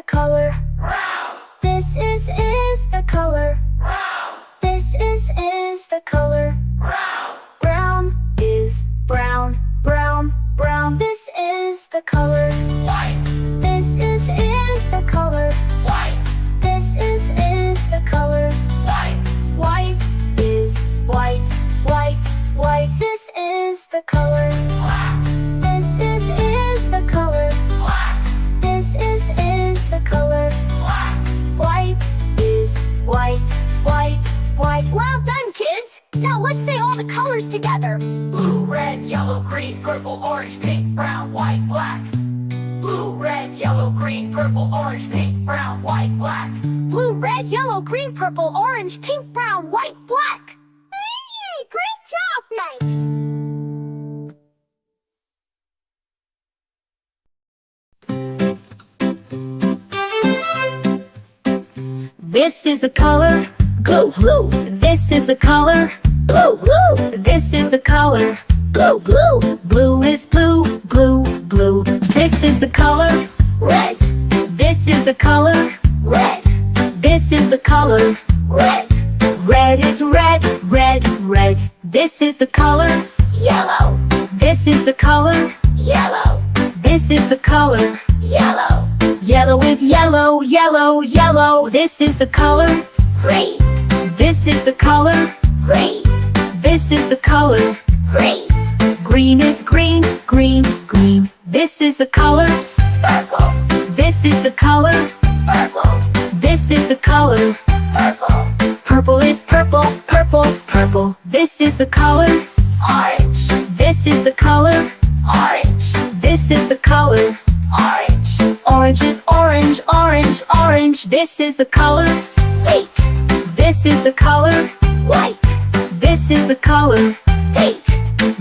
color. This is the color. This is the color. Brown is brown, brown, brown. This is the color. White, This is the color. white, This is the color. white, White is white, white, white. This is the color. black, This is the color. black, This is the color. black. White is white, white, white. Well done, kids! Now let's say all the colors together. Blue, red, yellow, green, purple, orange, pink, brown, white, black. Blue, red, yellow, green, purple, orange, pink, brown, white, black. Blue, red, yellow, green, purple, orange, pink, brown, white, black. Hey, great job, Mike! This is the color. Blue, blue, This is the color. blue, blue, This is the color. blue, blue. Blue is blue, blue, blue. This is the color. Red, This is the color. red, This is the color. red. Red is red, red, red. This is the color. Yellow, This is the color. yellow, This is the color. yellow. Yellow is yellow, yellow, yellow. This is the color. Green, This is the color. green, This is the color. green. Green is green, green, green. This is the color. Purple, This is the color. purple, This is the color. purple. Purple is purple, purple, purple. This is the color. Orange, This is the color. orange, This is the color. orange. Orange is orange, orange, orange. This is the color. Pink, This is the color. white, This is the color. pink.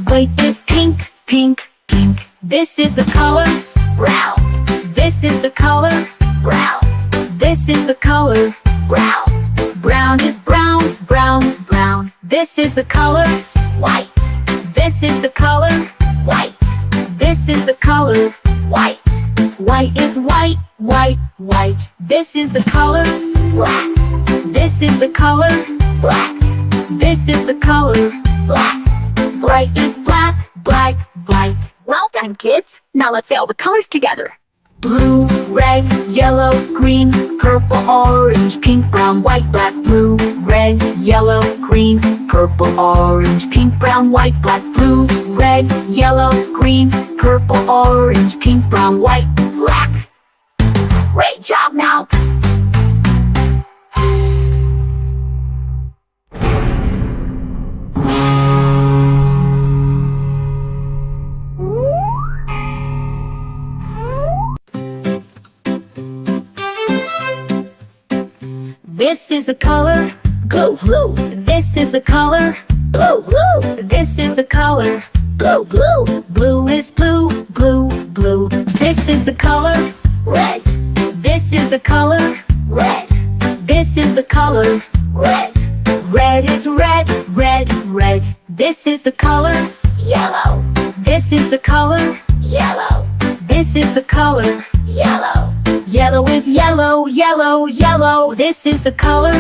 White is pink, pink, pink. This is the color. Brown, This is the color. brown, This is the color. brown. Brown is brown, brown, brown. This is the color. White, This is the color. white, This is the color. white. White is white, white, white. This is the color. Black, This is the color. black, This is the color. black. Bright is black, black, black. Well done, kids. Now let's say all the colors together. Blue, red, yellow, green, purple, orange, pink, brown, white, black. Blue, red, yellow, green, purple, orange, pink, brown, white, black. Blue, red, yellow, green, purple, orange, pink, brown, white, black. Great job now. This is the color. Blue, blue, This is the color. blue, blue, This is the color. blue, blue. Blue is blue, blue, blue. This is the color. Red, This is the color. red, This is the color. red. Red is red, red, red. This is the color. Yellow, This is the color. yellow, This is the color. yellow. Yellow is yellow, yellow, yellow. This is the color.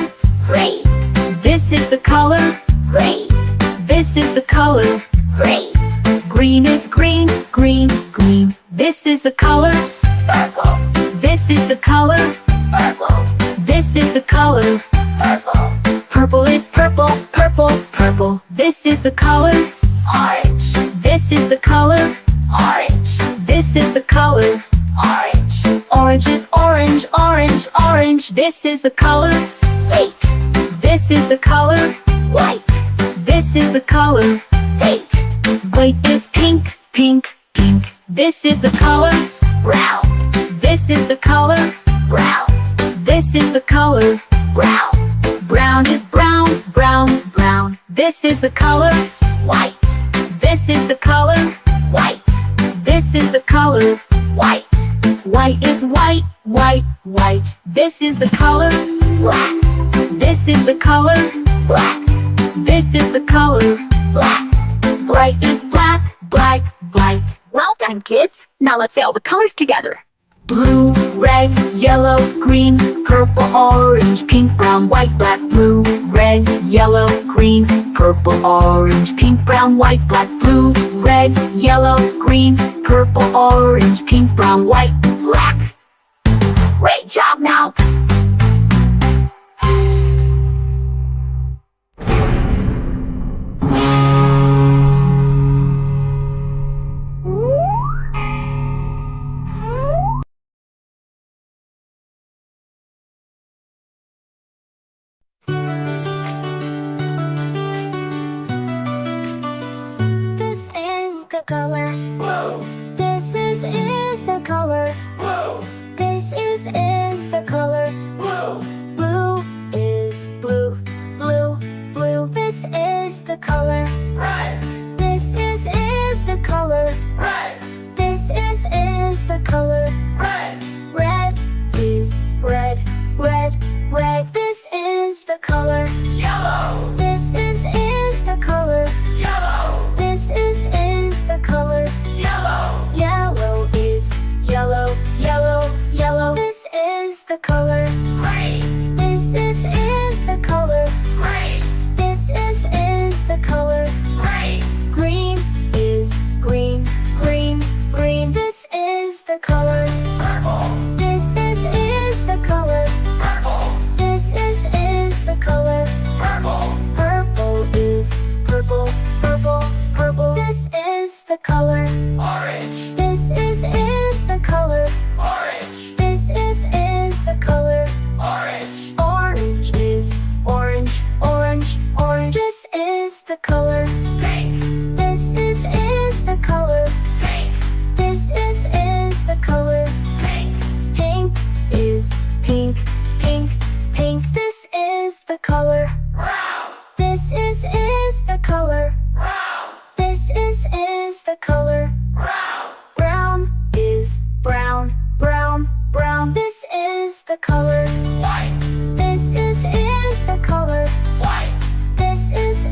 Green, This is the color. green, This is the color. green. Green is green, green, green. This is the color. Purple, This is the color. purple, This is the color. purple. Purple is purple, purple, purple. This is the color. Orange, This is the color. orange, This is the color. orange. Orange is orange, orange, orange. This is the color. Pink, This is the color. white, This is the color. pink. White is pink, pink, pink. This is the color. Brown, This is the color. brown, This is the color. brown. Brown is brown, brown, brown. This is the color. White, This is the color. white, This is the color. white. White is white, white, white. This is the color. Black, This is the color. black, This is the color. black. Bright is black, black, black. Well done, kids. Now let's say all the colors together. Blue, red, yellow, green, purple, orange, pink, brown, white, black. Blue, red, yellow, green, purple, orange, pink, brown, white, black. Blue, red, yellow, green, purple, orange, pink, brown, white, black. Great job now! This is the color. Blue, This is the color. blue, This is the color. blue, Blue is blue, blue, blue. This is the color. red, This is the color. red, This is the color. red, Red is red, red, red. This is the color. yellow, This is the color. yellow, This is the color. yellow, Yellow is yellow, yellow, yellow. This is the color. green, This is the color. green, This is the color. green, Green is green, green, green. This is the color. purple, This is the color. purple, This is the color. purple, Purple is purple, purple, purple. This is the color. orange, This is the color. orange, This is the color. orange, Orange is orange, orange, orange. This is the color. pink, This is the color. pink, This is the color. pink, Pink is pink, pink, pink. This is the color. brown, This is the color. brown, This is the color. brown, Brown is brown, brown, brown. This is the color. white, This is the color. white, This is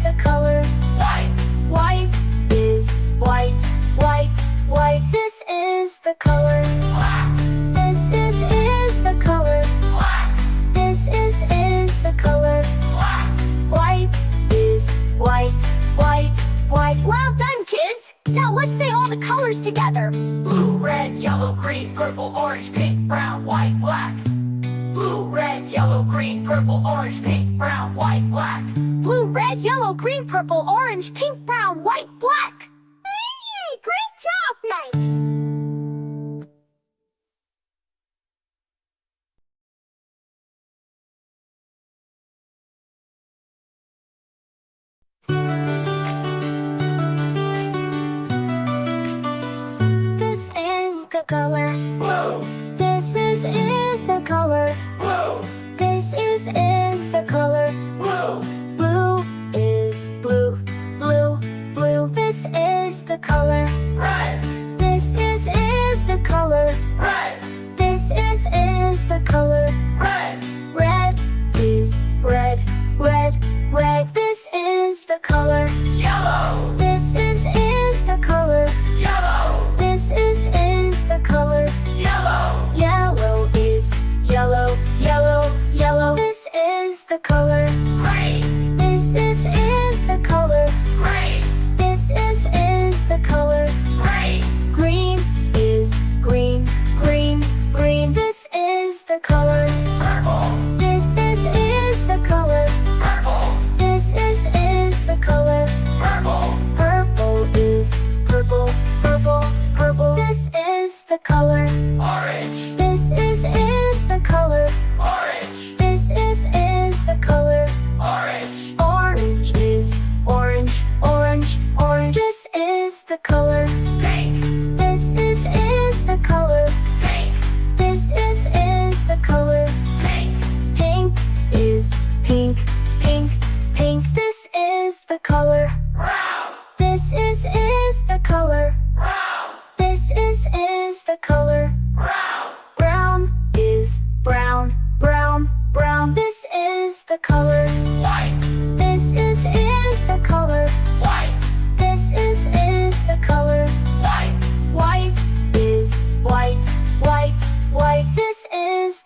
the color. white, White is white, white, white. This is the color. black, This is the color. black, This is the color. black, White is white, white, white. Well done, kids! Now let's say all the colors together. blue, red, yellow, green, purple, orange, pink, brown, white, black. Blue, red, yellow, green, purple, orange, pink, brown, white, black. Blue, red, yellow, green, purple, orange, pink, brown, white, black. Hey, great job, Mike! This is the color. Blue, This is the color. blue, This is the color. blue, Blue is blue, blue, blue. This is the color. red, This is the color. red, This is the color. red, Red is red, red, red. This is the color. yellow, This is the color. yellow, This is the color. yellow, Yellow is yellow, yellow, yellow. This is the color. green, This is the color. green, This is the color. green, Green is green, green, green. This is the color.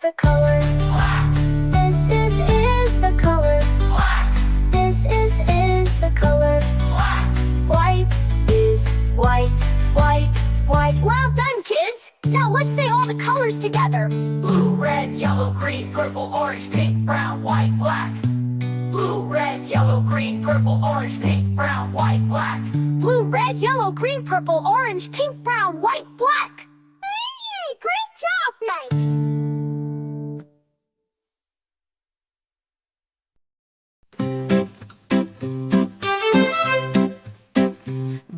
the color. black, This is the color. black, This is the color. black, White is white, white, white. Well done, kids! Now let's say all the colors together. blue, red, yellow, green, purple, orange, pink, brown, white, black. Blue, red, yellow, green, purple, orange, pink, brown, white, black. Blue, red, yellow, green, purple, orange, pink, brown, white, black. Hey, great job, Mike!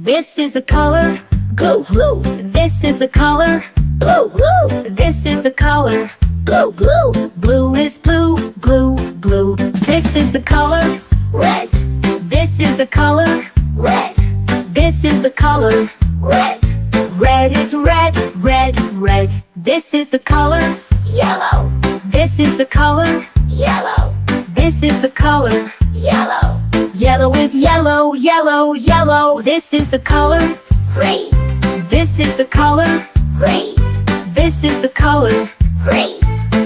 This is the color Blue, blue, This is the color blue, blue, This is the color blue, blue. Blue is blue, blue, blue. This is the color Red, This is the color red, This is the color red, Red is red, red, red. This is the color yellow, This is the color yellow, This is the color yellow, Yellow is yellow, yellow, yellow. This is the color green, This is the color green, This is the color green,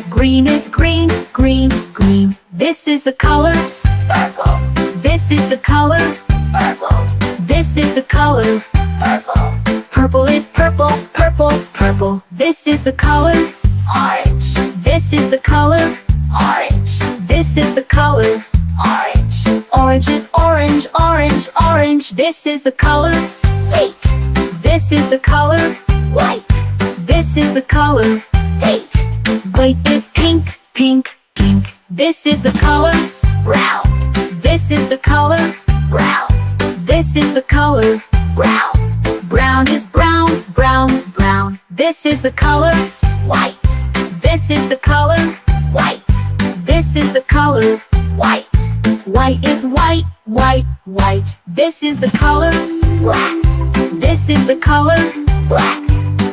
Green is green, green, green. This is the color purple, This is the color purple, This is the color purple, Purple is purple, purple, purple. This is the color orange, This is the color orange, This is the color orange, Orange is orange, orange, orange. This is the color pink, This is the color white, This is the color pink, White is pink, pink, pink. This is the color brown, This is the color brown, This is the color brown, Brown is brown, brown, brown. This is the color white, This is the color white, This is the color white, White is white, white, white. This is the color black, This is the color black,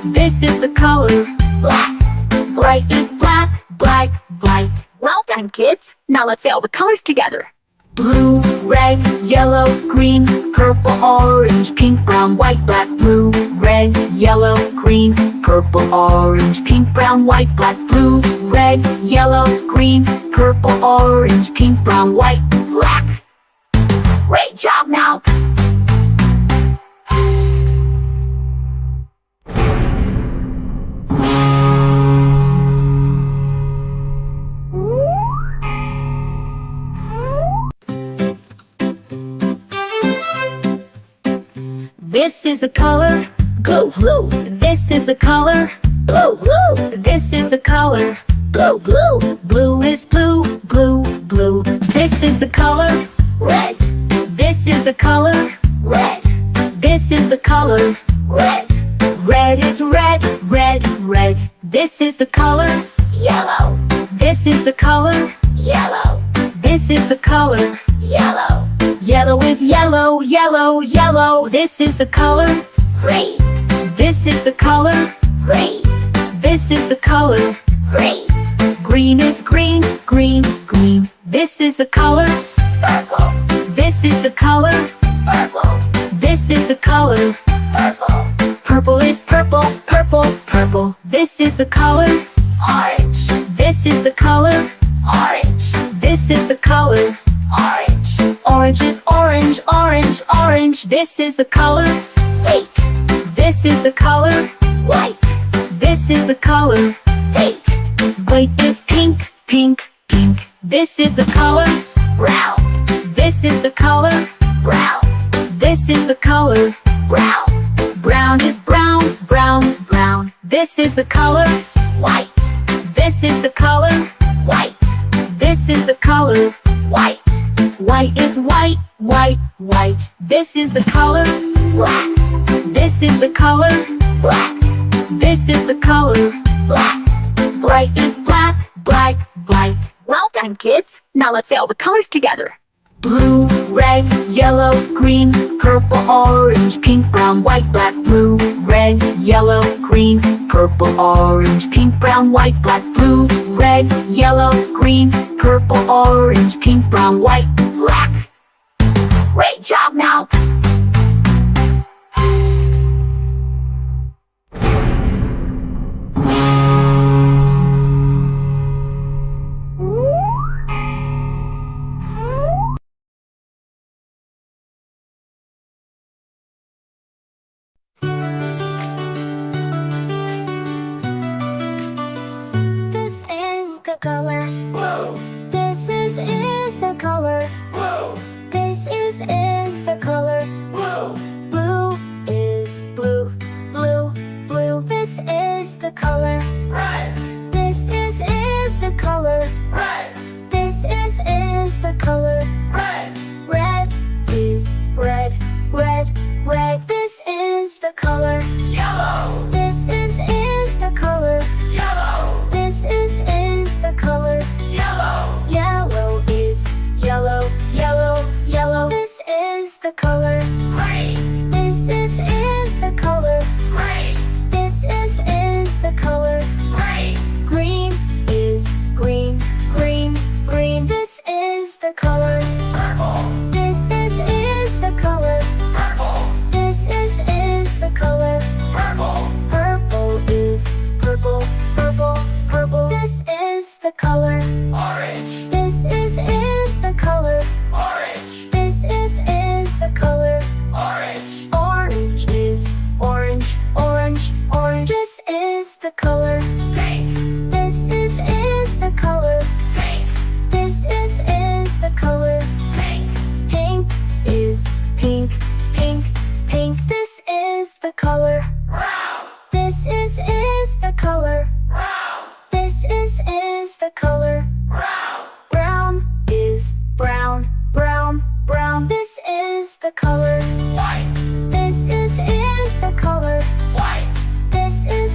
This is the color black. Bright is black, black, black. Well done, kids. Now let's say all the colors together. Blue, red, yellow, green, purple, orange, pink, brown, white, black. Blue, red, yellow, green, purple, orange, pink, brown, white, black. Blue, red, yellow, green, purple, orange, pink, brown, white, black. Great job, now. This is the color Blue, blue, This is the color blue, blue, This is the color blue, blue, Blue is blue, blue, blue. This is the color red, This is the color red, This is the color red, Red is red, red, red. This is the color yellow, This is the color yellow, This is the color yellow, Yellow is yellow, yellow, yellow. This is the color green, This is the color green, This is the color green, Green is green, green, green. This is the color purple, This is the color purple, This is the color purple, Purple is purple, purple, purple. This is the color orange, This is the color orange, This is the color orange, Orange is orange, orange, orange. This is the color pink, This is the color white, This is the color pink, White is pink, pink, pink. This is the color brown, This is the color brown, This is the color brown, Brown is brown, brown, brown. This is the color white, This is the color white, This is the color white, White is white, white, white. This is the color black, This is the color black, This is the color black. Bright is black, black, black. Well done, kids. Now let's say all the colors together. Blue, red, yellow, green, purple, orange, pink, brown, white, black. Blue, red, yellow, green, purple, orange, pink, brown, white, black. Blue, red, yellow, green, purple, orange, pink, brown, white, black. Great job, now. the color. blue, This is the color. blue, This is the color. blue, Blue is blue, blue, blue. This is the color. red, This is the color. red, This is the color. red, Red is red, red, red. This is the color. yellow, This is the color. yellow, This is the color. yellow, Yellow is yellow, yellow, yellow. This is the color. green, This is the color. green, This is the color. green, Green is green, green, green. This is the color. purple, This is the color. purple, This is the color. purple, Purple is purple, purple, purple. This is the color. orange, This is the color. orange, This is the color. orange, Orange is orange, orange, orange. This is the color. pink, This is the color. pink, This is the color. pink, Pink is pink, pink, pink. This is the color. brown, This is the color. brown, This is the color. brown, Brown is brown, brown, brown. This is the color. white, This is the color. white, This is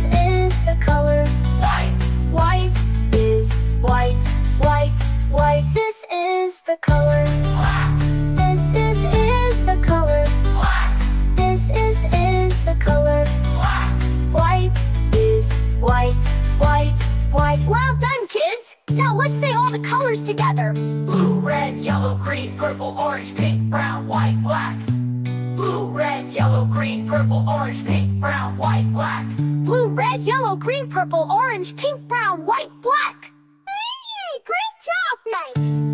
the color. white, White is white, white, white. This is the color. black, This is the color. black, This is the color. black, White is white, white, white. Well done, kids! Now let's say all the colors together. blue, red, yellow, green, purple, orange, pink, brown, white, black. Blue, red, yellow, green, purple, orange, pink, brown, white, black. Blue, red, yellow, green, purple, orange, pink, brown, white, black. Hey, great job, Mike!